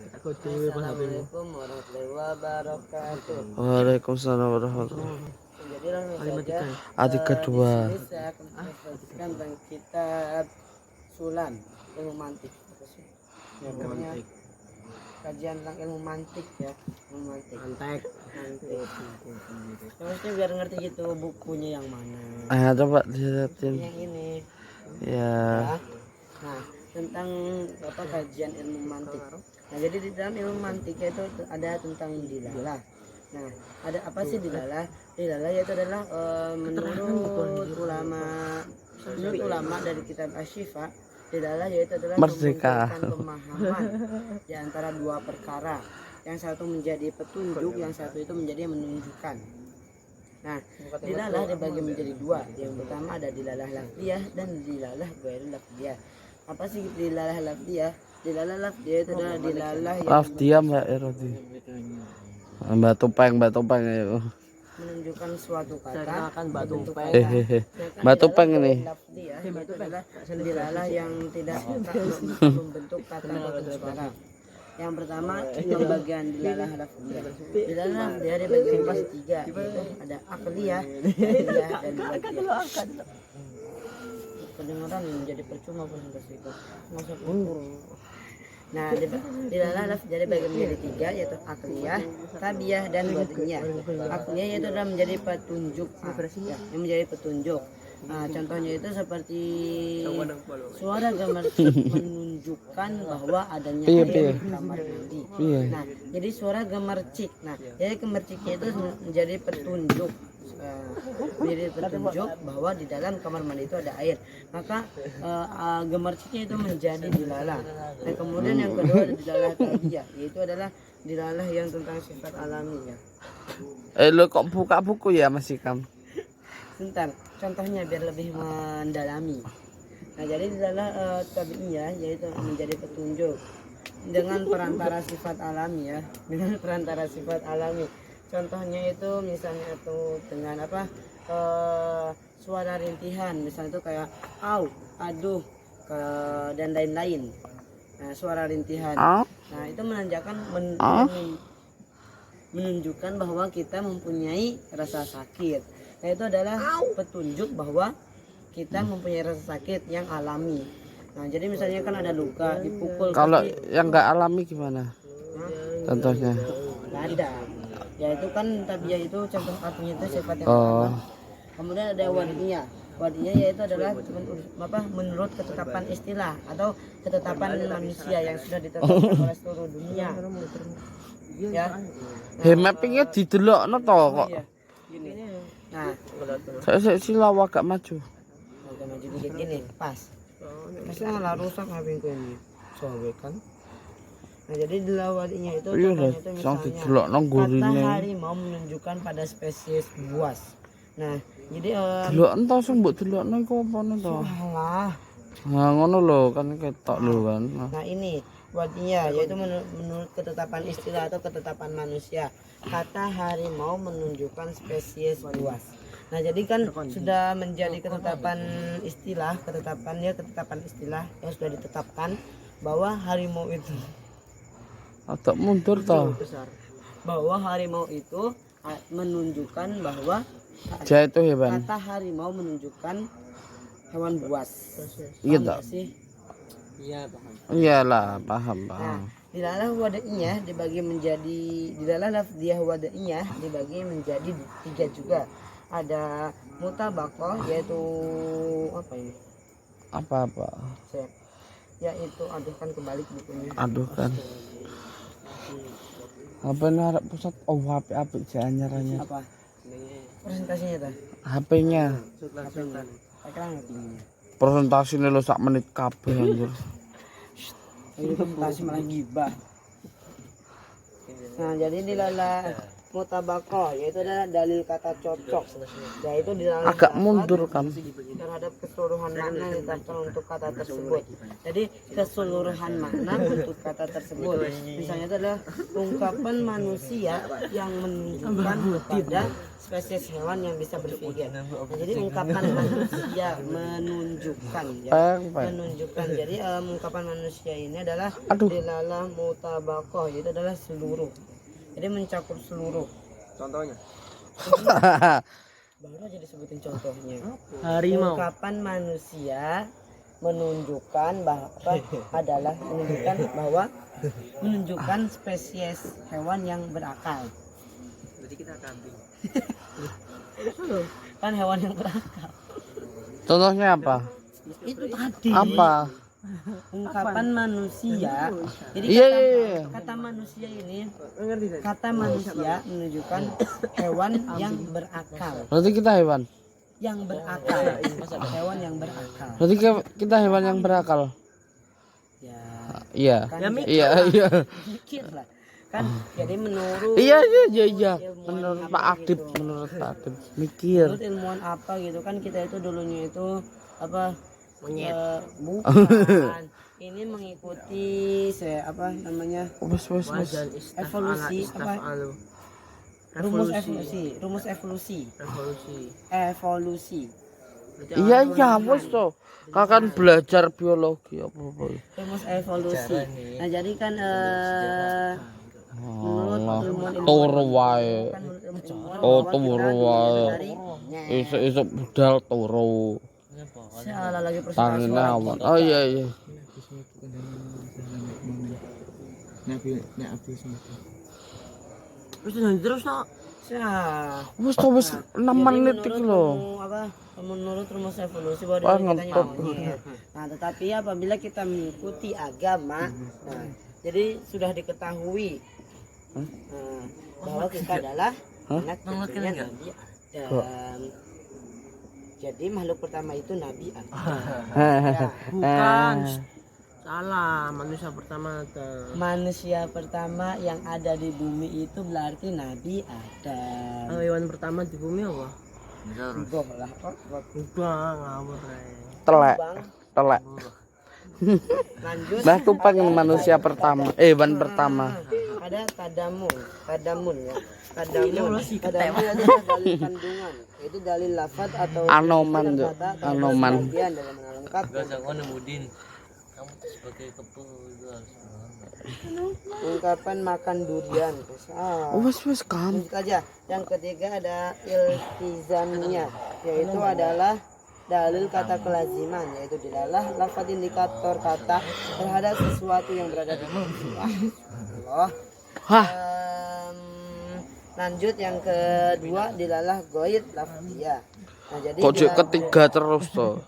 Assalamualaikum warahmatullahi wabarakatuh. Waalaikumsalam warahmatullahi wabarakatuh. Jadi langsung saja. Adik kedua. Di sini saya akan membacakan tentang kitab Sulam ilmu mantik. Namanya kajian tentang ilmu mantik ya, ilmu mantik. Mantik. Terusnya biar ngerti gitu bukunya yang mana. Coba dilihatin. Yang ini. Ya. Nah, tentang apa kajian ilmu mantik. Nah, jadi di dalam ilmu mantik itu ada tentang dilalah. Nah, ada apa sih dilalah? Dilalah itu adalah menurut ulama dari kitab Asy-Syifa, dilalah yaitu adalah Merdeka. pemahaman di antara dua perkara. Yang satu menjadi petunjuk, yang satu itu menjadi menunjukkan. Nah, dilalah dibagi menjadi dua. Yang pertama ada dilalah lafziyah dan dilalah ghairul lafziyah. Apa sih dilalah lafziyah? Dilalah lafziyah itu adalah dilalah yang Lafziyah Mbak Erodi. Mbak Topeng ayo. menunjukkan suatu kata Mbak Topeng ini. Lafziyah itu adalah dilalah yang tidak membentuk kata atau suara. Yang pertama pembagian dilalah lafziyah. Dilalah lafziyah dibagi menjadi tiga, yaitu ada akliyah, dan lafziyah. Kedengaran menjadi percuma presentasi itu. Masa Nah, dilalah lafziyah dibagi menjadi tiga, yaitu akliyah, tabiah, dan wadiyah. Akliyah yaitu adalah menjadi petunjuk, yang menjadi petunjuk. Nah, contohnya itu seperti suara gemercik menunjukkan bahwa adanya air di kamar mandi. Nah, jadi suara gemercik. Nah, jadi gemerciknya itu menjadi petunjuk. Menjadi petunjuk bahwa di dalam kamar mandi itu ada air. Maka gemerciknya itu menjadi dilalah. Dan kemudian yang kedua dilalah tabiah, yaitu adalah dilalah yang tentang sifat alami ya. Lo kok buka buku ya Mas Ikam? Sebentar, contohnya biar lebih mendalami. Nah, jadi dilalah tabiiyah yaitu menjadi petunjuk dengan perantara sifat alami ya, dengan perantara sifat alami. Contohnya itu misalnya itu dengan apa? Suara rintihan, misalnya itu kayak au, aduh, dan lain-lain. Nah, suara rintihan. Nah, itu menunjukkan bahwa kita mempunyai rasa sakit. Nah, itu adalah petunjuk bahwa kita mempunyai rasa sakit yang alami. Nah, jadi misalnya kan ada luka dipukul. Kalau yang enggak alami gimana? Contohnya? Nggak ada. Ya itu kan tabiah itu contoh artinya itu sifat yang alami. Kemudian ada wadiyah. Wadiyah yaitu adalah menurut ketetapan istilah atau ketetapan manusia yang sudah ditetapkan oleh seluruh dunia. Ya. Mappingnya didelokno to kok. Iya. Gini. Nah, saya silawa agak maju. agak maju dikit gini, pas. Masih malah rusak mappingku ini. Sobek kan. Nah, jadi dilawadinya itu contohnya itu misalnya kata harimau menunjukkan pada spesies buas. Nah, jadi delok ento sing mbok delokno iku apa to? Salah. Nah, ngono lho kan ketok lho kan. Nah, ini wadiyah yaitu menurut ketetapan istilah atau ketetapan manusia. Kata harimau menunjukkan spesies buas. Nah, jadi kan sudah menjadi ketetapan istilah yang sudah ditetapkan bahwa harimau itu atau mundur toh bahwa harimau itu menunjukkan bahwa dia itu hewan. Kata harimau menunjukkan hewan buas. Iya toh? Iya, paham. Iyalah, paham. Nah, dilalah wada'iyah dibagi menjadi dilalah lafziyah wada'iyah dibagi menjadi tiga juga. Ada mutabaqah yaitu apa ini? Apa? Yaitu aduhkan kebalik bukunya. Aduhkan. Apa narap pusat HP anyar-anyar. Apa? Presentasinya dah. HP-nya. Presentasinya lo sak menit kabeh anjir. Ini presentasi malah gibah. Nah, jadi dilalah mutabakoh, yaitu adalah dalil kata cocok, yaitu dilalah Agak mundur kamu. terhadap keseluruhan makna yang ditetapkan untuk kata tersebut. Jadi keseluruhan makna untuk kata tersebut, misalnya itu adalah ungkapan manusia yang menunjukkan kepada spesies hewan yang bisa berpikir. Nah, jadi ungkapan manusia menunjukkan, ya, menunjukkan. Jadi ungkapan manusia ini adalah dilalah mutabakoh, yaitu adalah seluruh. Jadi mencakup seluruh. Contohnya Baru aja disebutin contohnya. harimau. Ungkapan manusia menunjukkan bahwa adalah menunjukkan spesies hewan yang berakal. Jadi kita kambing. Kan hewan yang berakal. Contohnya apa? Itu tadi. Apa? Ungkapan manusia. Jadi Iya, kata, iya. kata manusia ini, Ngerti kan? kata manusia menunjukkan hewan yang berakal. Berarti kita hewan. Yang berakal. Hewan yang berakal. Berarti kita hewan yang berakal. Ya, Iya. kan Ya, mikir Iya, iya. mikir lah. Kan jadi menurut Iya. ilmuwan Menurut apa Pak Adib, gitu. menurut Pak Adib mikir. Menurut ilmuwan apa gitu kan, kita itu dulunya itu apa, Monyet. bukan ini mengikuti apa namanya, Wes. Wajan evolusi apa, rumus evolusi. Iya, wes toh. Kakak belajar biologi apa? Rumus evolusi. Nah jadi kan menurut ilmuwan Tur wae. kan menurut ilmuwan Oh, bahwa tur kita dulunya wae. dari Isuk budal turu. salah lagi Tangan persatuan awan. Oh iya. Terus no. Nah, Wes 6 menit iki lho. Menurut rumus evolusi bahwa Wah, kita ngetop. monyet. Nah, tetapi apabila kita mengikuti agama, nah, jadi sudah diketahui bahwa kita adalah anak cucunya Nabi Adam. Jadi makhluk pertama itu Nabi Adam. Ya, Bukan. Salah, manusia pertama tuh. manusia pertama yang ada di bumi itu berarti Nabi Adam. Hewan pertama di bumi apa? Goh lah kok. Udah ngawur. Telek. Bang, lanjut. Nah, tumpang manusia pertama. Hewan pertama. Ada tadamun ya. Tadamun itu adalah dalil kandungan, itu dalil lafaz atau Anoman tuh. kata atau Anoman. bagian dalam lengkap. Kamu tuh sebagai kepo itu harus Ungkapan makan durian. Wes kamu. Lanjut aja. Yang ketiga ada iltizamnya, yaitu adalah dalil kata kelaziman, yaitu dilalah lafaz indikator kata terhadap sesuatu yang berada di Allah. Hah. Lanjut yang kedua dilalah goid lafziyah. Nah, jadi Kok jadi ketiga terus toh?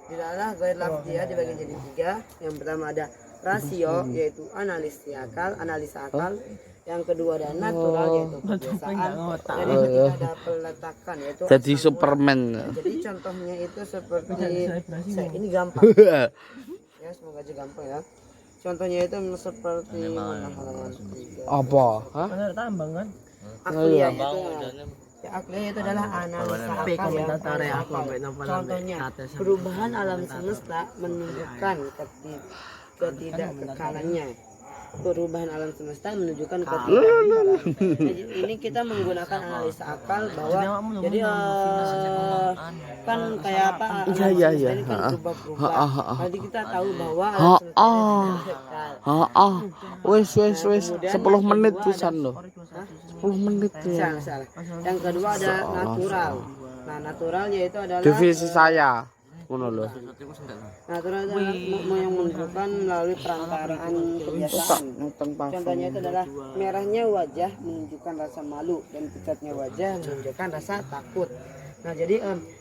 dilalah goid lafziyah dibagi jadi tiga. Yang pertama ada rasio, yaitu analisa akal. Yang kedua ada natural, yaitu kebiasaan. Jadi ketiga ada peletakan, yaitu Jadi Superman. jadi contohnya itu seperti ini gampang ya, semoga aja gampang ya. Contohnya itu seperti mana, halaman 3. Apa? Hah? Bener tambang kan? Akliyah itu akliyah itu adalah analisa akal ya, komentator ya, analisa aku akal. sampai nomor Contohnya perubahan alam semesta menunjukkan ketidakkekalannya. Perubahan alam semesta menunjukkan ketidakkekalan. Jadi ini kita menggunakan analisa akal bahwa jadi kan kayak apa, alam Iya. semesta ini kan berubah-ubah. Jadi kita tahu bahwa alam semesta ini kekal. Wes 10 menit pisan loh. 10 menit ya. Salah. Yang kedua ada natural. Nah, natural yaitu adalah Divisi saya. Ngono loh. natural itu adalah yang menunjukkan melalui perantaraan kebiasaan. Contohnya itu adalah merahnya wajah menunjukkan rasa malu dan pucatnya wajah menunjukkan rasa takut. Nah, jadi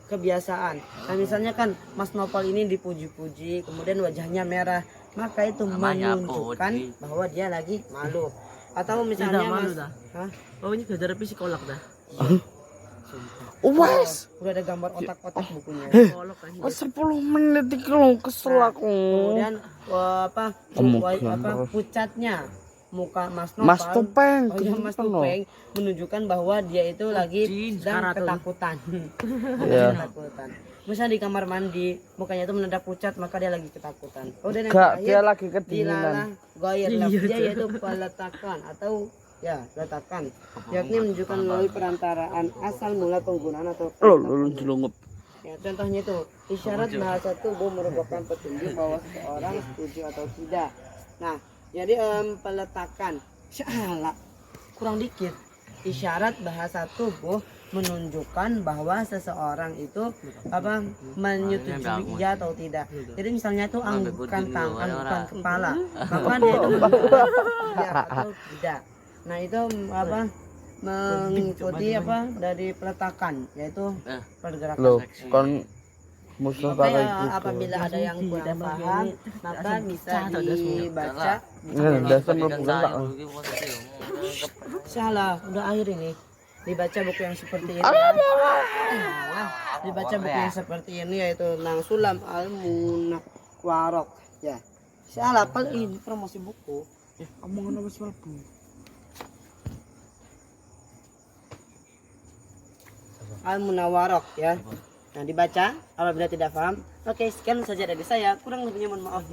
kebiasaan. Nah, misalnya kan Mas Nopal ini dipuji-puji, kemudian wajahnya merah, maka itu menunjukkan bahwa dia lagi malu. Atau misalnya malu Mas, dah. hah? Oh ini belajar psikolog dah. Wes. Udah ada gambar otak-otak bukunya. Psikolog kan. 10 menit iki lho kesel aku. Kemudian pucatnya muka Mas Mas Nopal. Topeng, Oh iya, Mas kenapa, no? Topeng menunjukkan bahwa dia itu lagi sedang ketakutan. Iya. Ketakutan. Misalnya di kamar mandi, mukanya itu mendadak pucat, maka dia lagi ketakutan. Kemudian yang Gak, terakhir, dia lagi dilalah kedinginan. goyer dia yaitu peletakan atau ya letakan, yakni menunjukkan melalui perantaraan asal mula penggunaan atau Lo jelungup. ya, contohnya itu isyarat bahasa tubuh merupakan petunjuk bahwa seseorang setuju atau tidak. Nah, jadi peletakan salah kurang dikit. Isyarat bahasa tubuh menunjukkan bahwa seseorang itu apa menyetujui ya atau tidak. Jadi misalnya itu anggukan tangan, anggukan kepala, maka dia itu menunjukkan ya atau tidak. Nah, itu apa mengikuti apa dari peletakan, yaitu pergerakan. Lo kan musuh Oke, kayak gitu. apabila ada yang kurang paham, maka bisa dibaca. Dasar bukan tak. Salah, udah akhir ini. Dibaca buku yang seperti ini. Ya. Dibaca buku yang seperti ini yaitu Nang Sulam Al Munawwarah. Ya. Salah, apa ini promosi buku? Omongan apa sih, Bu? Al Munawwarah ya. Nah, dibaca apabila tidak paham. Oke, sekian saja dari saya. Kurang lebihnya mohon maaf.